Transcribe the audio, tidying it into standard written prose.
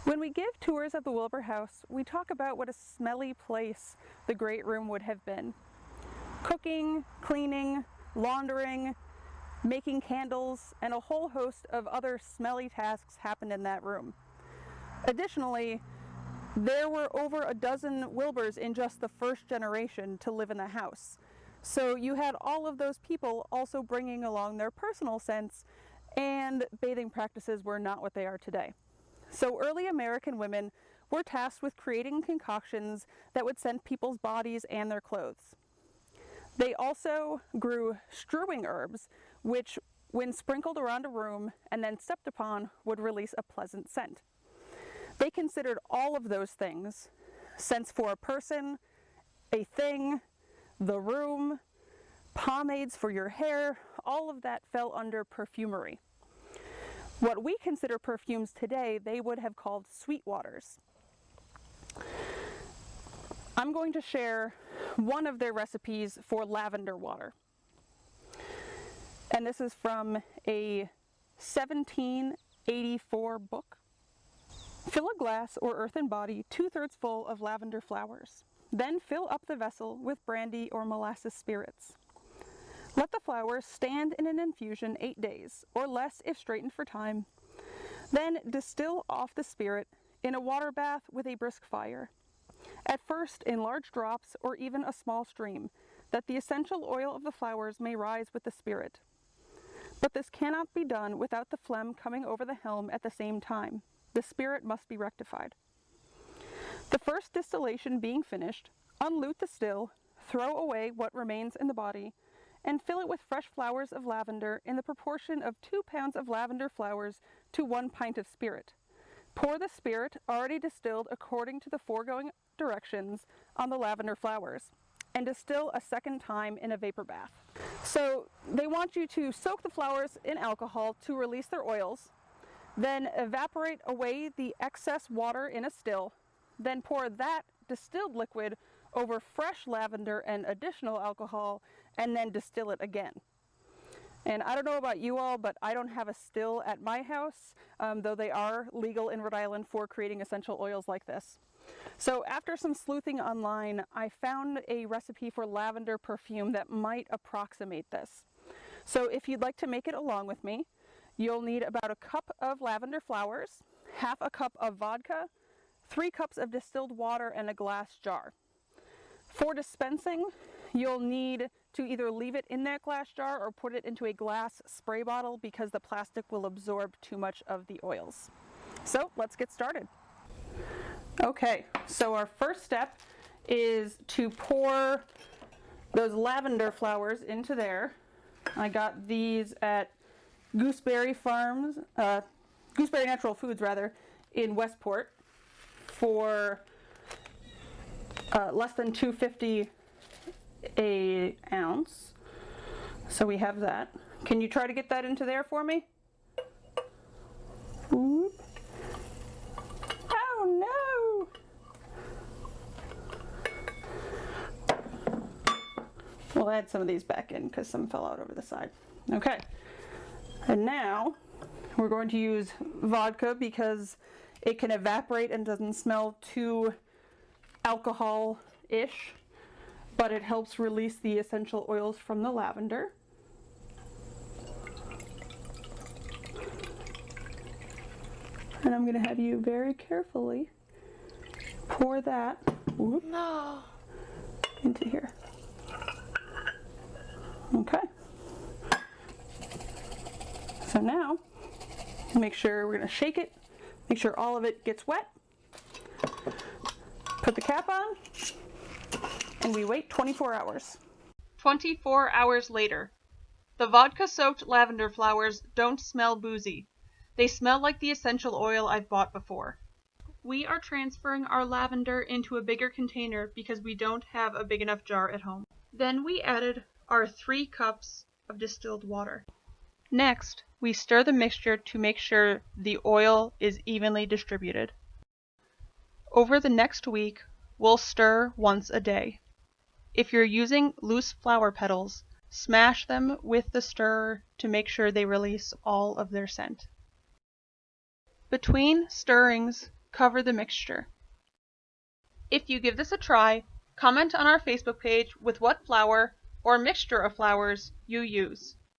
When we give tours of the Wilbur house, we talk about what a smelly place the great room would have been. Cooking, cleaning, laundering, making candles, and a whole host of other smelly tasks happened in that room. Additionally, there were over a dozen Wilburs in just the first generation to live in the house. So you had all of those people also bringing along their personal scents, and bathing practices were not what they are today. So early American women were tasked with creating concoctions that would scent people's bodies and their clothes. They also grew strewing herbs, which, when sprinkled around a room and then stepped upon, would release a pleasant scent. They considered all of those things scents for a person, a thing, the room, pomades for your hair, all of that fell under perfumery. What we consider perfumes today, they would have called sweet waters. I'm going to share one of their recipes for lavender water. And this is from a 1784 book. Fill a glass or earthen body 2/3 full of lavender flowers. Then fill up the vessel with brandy or molasses spirits. Let the flowers stand in an infusion 8 days, or less if straitened for time. Then distill off the spirit in a water bath with a brisk fire. At first in large drops or even a small stream, that the essential oil of the flowers may rise with the spirit. But this cannot be done without the phlegm coming over the helm at the same time. The spirit must be rectified. The first distillation being finished, unlute the still, throw away what remains in the body, and fill it with fresh flowers of lavender in the proportion of 2 pounds of lavender flowers to 1 pint of spirit. Pour the spirit, already distilled according to the foregoing directions, on the lavender flowers, and distill a second time in a vapor bath. So they want you to soak the flowers in alcohol to release their oils, then evaporate away the excess water in a still, then pour that distilled liquid over fresh lavender and additional alcohol, and then distill it again. And I don't know about you all, but I don't have a still at my house, though they are legal in Rhode Island for creating essential oils like this. So after some sleuthing online, I found a recipe for lavender perfume that might approximate this. So if you'd like to make it along with me, you'll need about a cup of lavender flowers, half a cup of vodka, 3 cups of distilled water, and a glass jar. For dispensing, you'll need to either leave it in that glass jar or put it into a glass spray bottle because the plastic will absorb too much of the oils. So let's get started. Okay, so our first step is to pour those lavender flowers into there. I got these at Gooseberry Natural Foods in Westport for less than $2.50 an ounce. So we have that. Can you try to get that into there for me? Ooh. Oh no! We'll add some of these back in because some fell out over the side. Okay. And now we're going to use vodka because it can evaporate and doesn't smell too alcohol-ish, but it helps release the essential oils from the lavender. And I'm going to have you very carefully pour that into here. Okay. So now, make sure we're going to shake it, make sure all of it gets wet, put the cap on, and we wait 24 hours. 24 hours later. The vodka-soaked lavender flowers don't smell boozy. They smell like the essential oil I've bought before. We are transferring our lavender into a bigger container because we don't have a big enough jar at home. Then we added our 3 cups of distilled water. Next, we stir the mixture to make sure the oil is evenly distributed. Over the next week, we'll stir once a day. If you're using loose flower petals, smash them with the stirrer to make sure they release all of their scent. Between stirrings, cover the mixture. If you give this a try, comment on our Facebook page with what flower or mixture of flowers you use.